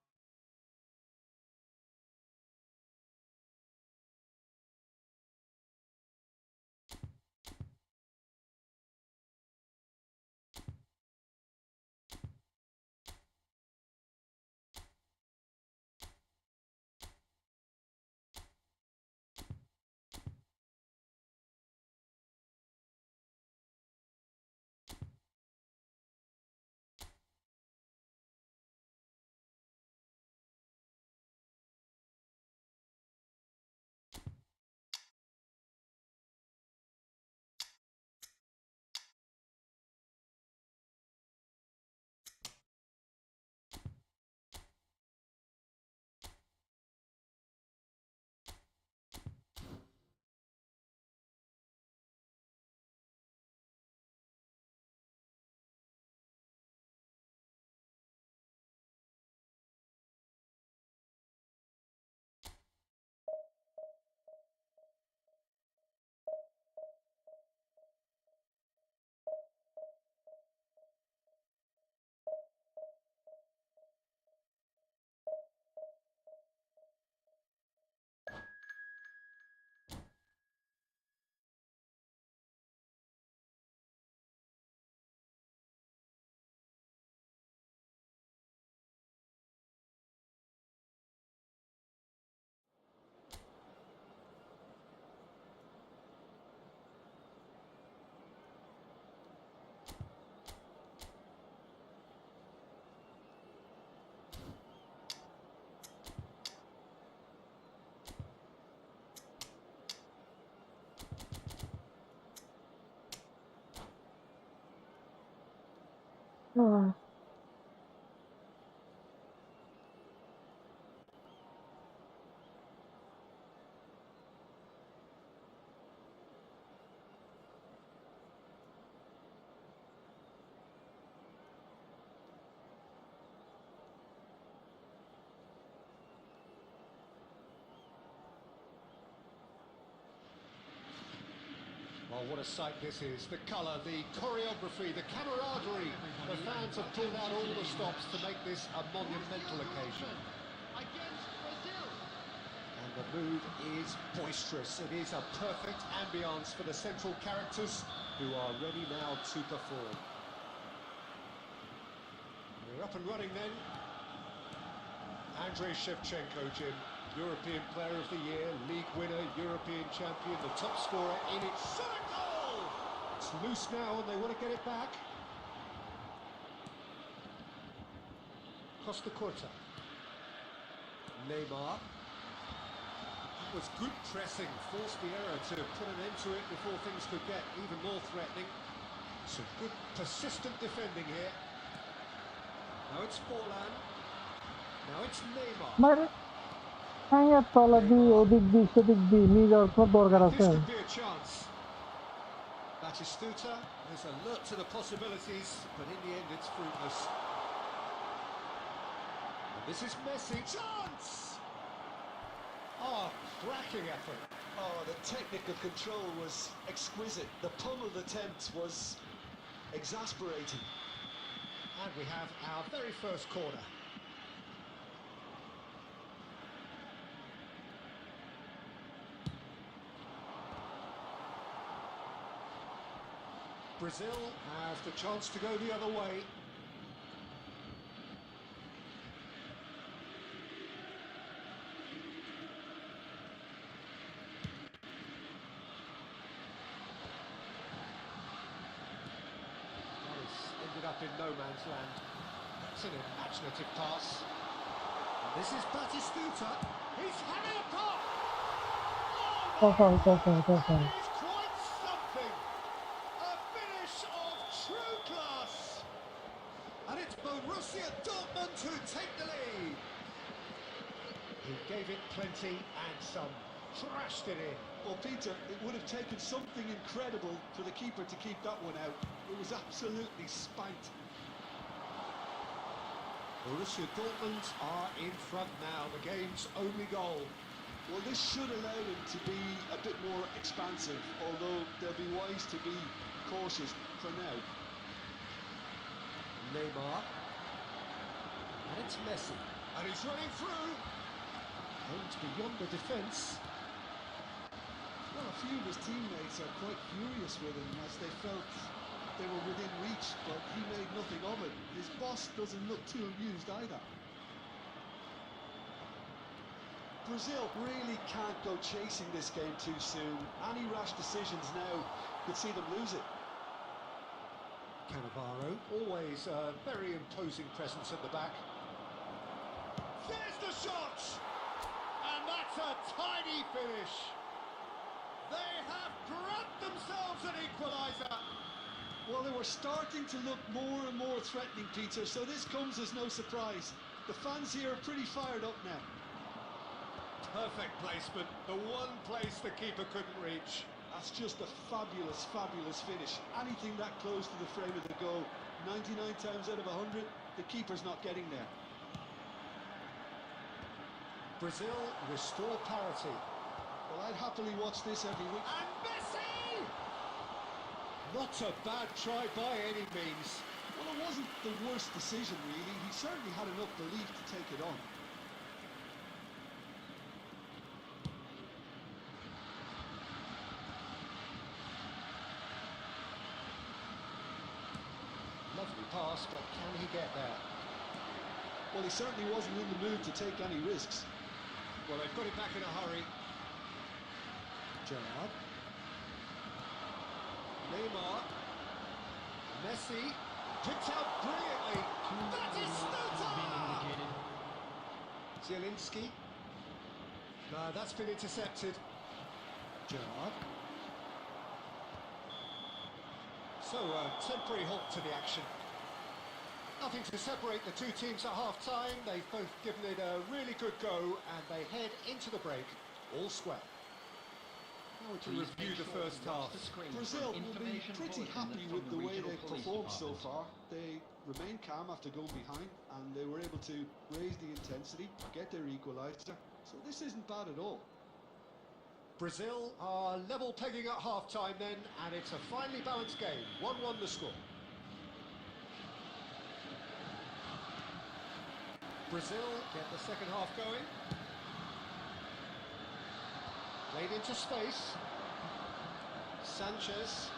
Hmm. Well, what a sight this is. The colour, the choreography, the camaraderie. The fans have pulled out all the stops to make this a monumental occasion. Against Brazil. And the mood is boisterous. It is a perfect ambience for the central characters who are ready now to perform. We're up and running then. Andrei Shevchenko, Jim. European Player of the Year, League winner, European champion, the top scorer in it. Shot a goal! It's loose now and they want to get it back. Costa Curta. Neymar. That was good pressing, forced the error to put an end to it before things could get even more threatening. Some good persistent defending here. Now it's Forlan. Now it's Neymar. Mare, hang তলা দিয়ে ওদিক দিয়ে সেদিক দিয়ে নিয়ে যাওয়ার কোনো দরকার This আছে? could be a chance. Batistuta is alert to the possibilities, but in the end it's fruitless. And this is Messi. Chance! Oh, cracking effort. Oh, the technical control was exquisite. The pummeled attempt was exasperating. And we have our very first corner. Brazil have the chance to go the other way. That has ended up in no man's land. That's an imaginative pass. And this is Batistuta. He's having a pop! Tough. That is quite something! A finish of true class! And it's Borussia Dortmund who take the lead. He gave it plenty and some. Thrashed it in. Well, Peter, it would have taken something incredible for the keeper to keep that one out. It was absolutely spanked. Borussia Dortmund are in front now, the game's only goal. Well, this should allow him to be a bit more expansive, although they'll be wise to be cautious for now. Neymar. And it's Messi. And he's running through. Aimed beyond the defence. Well, a few of his teammates are quite furious with him as they felt they were within reach, but he made nothing of it. His boss doesn't look too amused either. Brazil really can't go chasing this game too soon. Any rash decisions now could see them lose it. Cannavaro, always a very imposing presence at the back. There's the shot! And that's a tidy finish. They have grabbed themselves an equaliser. Well, they were starting to look more and more threatening, Peter, so this comes as no surprise. The fans here are pretty fired up now. Perfect placement, the one place the keeper couldn't reach. That's just a fabulous, fabulous finish. Anything that close to the frame of the goal, 99 times out of 100, the keeper's not getting there. Brazil restore parity. Well, I'd happily watch this every week. And Messi! Not a bad try by any means. Well, it wasn't the worst decision, really. He certainly had enough belief to take it on. Lovely pass, but can he get there? Well, he certainly wasn't in the mood to take any risks. Well, they've got it back in a hurry. Gerrard. Neymar. Messi. Picked out brilliantly. That is Stutter! Zielinski. No, that's been intercepted. Gerrard. So, temporary halt to the action. Nothing to separate the two teams at half-time. They've both given it a really good go, and they head into the break all square. How would you review the first half? Brazil will be pretty happy with the way they've performed so far. They remained calm after going behind, and they were able to raise the intensity, get their equaliser. So this isn't bad at all. Brazil are level pegging at half-time then, and it's a finely balanced game. 1-1 the score. Brazil get the second half going. Played into space. Sanchez.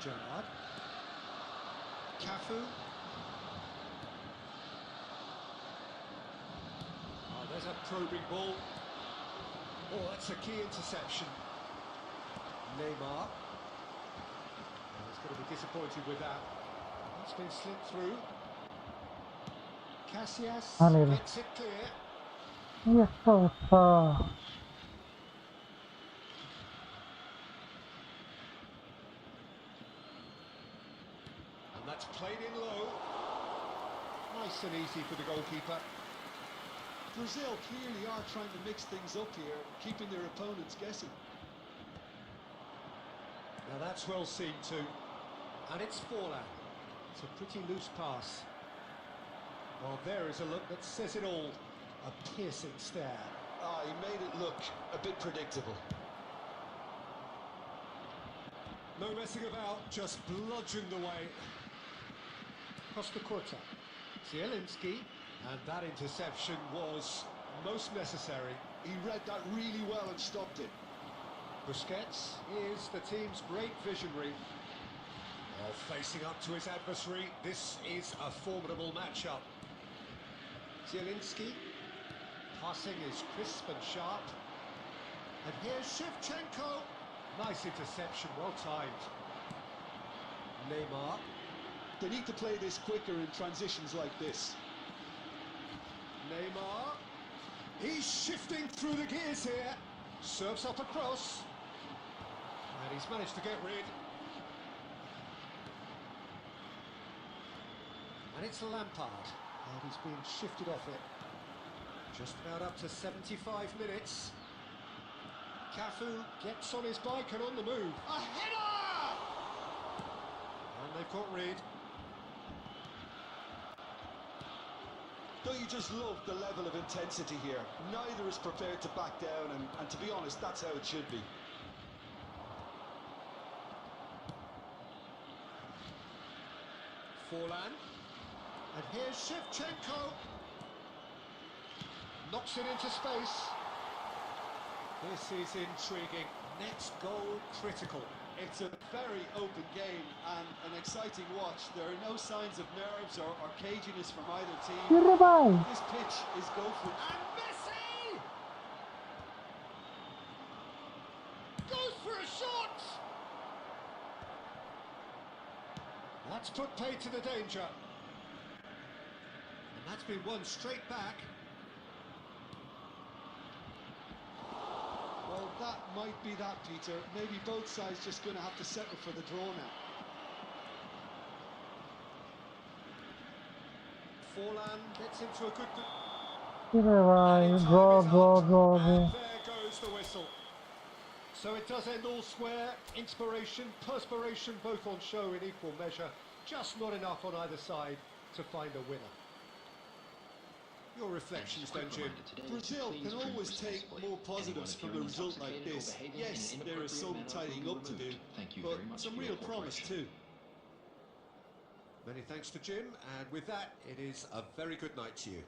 Gerrard. Cafu. Oh, there's a probing ball. Oh, that's a key interception. Neymar. Oh, he's going to be disappointed with that. It's been slipped through. Casillas Allez. gets it clear. Yes, sir. And that's played in low. Nice and easy for the goalkeeper. Brazil clearly are trying to mix things up here, keeping their opponents guessing. Now that's well seen too. And it's Forlan. It's a pretty loose pass. Well, there is a look that says it all. A piercing stare. Ah, he made it look a bit predictable. No messing about, just bludgeoned away. Costa Curta. Zielinski. And that interception was most necessary. He read that really well and stopped it. Busquets is the team's great visionary. Well, facing up to his adversary, this is a formidable matchup. Zielinski. Passing is crisp and sharp. And here's Shevchenko. Nice interception, well timed. Neymar. They need to play this quicker in transitions like this. Neymar. He's shifting through the gears here. Serves up across. And he's managed to get rid. And it's Lampard. And he's being shifted off it. Just about up to 75 minutes. Cafu gets on his bike and on the move. A header! And they've got rid. Don't you just love the level of intensity here? Neither is prepared to back down, and to be honest, that's how it should be. Forlan. And here's Shevchenko. Knocks it into space. This is intriguing. Next goal critical. It's a very open game and an exciting watch. There are no signs of nerves or caginess from either team. This pitch is go for it. And Messi! Goes for a shot! That's put paid to the danger. And that's been won straight back. Well, that might be that, Peter. Maybe both sides just going to have to settle for the draw now. Forlan gets into a good... Draw. And there goes the whistle. So it does end all square. Inspiration, perspiration, both on show in equal measure. Just not enough on either side to find a winner. Your reflections then, Jim. Brazil can always take more positives from a result like this. Yes, there is some tidying up to do, but some real promise too. Many thanks to Jim, and with that, it is a very good night to you.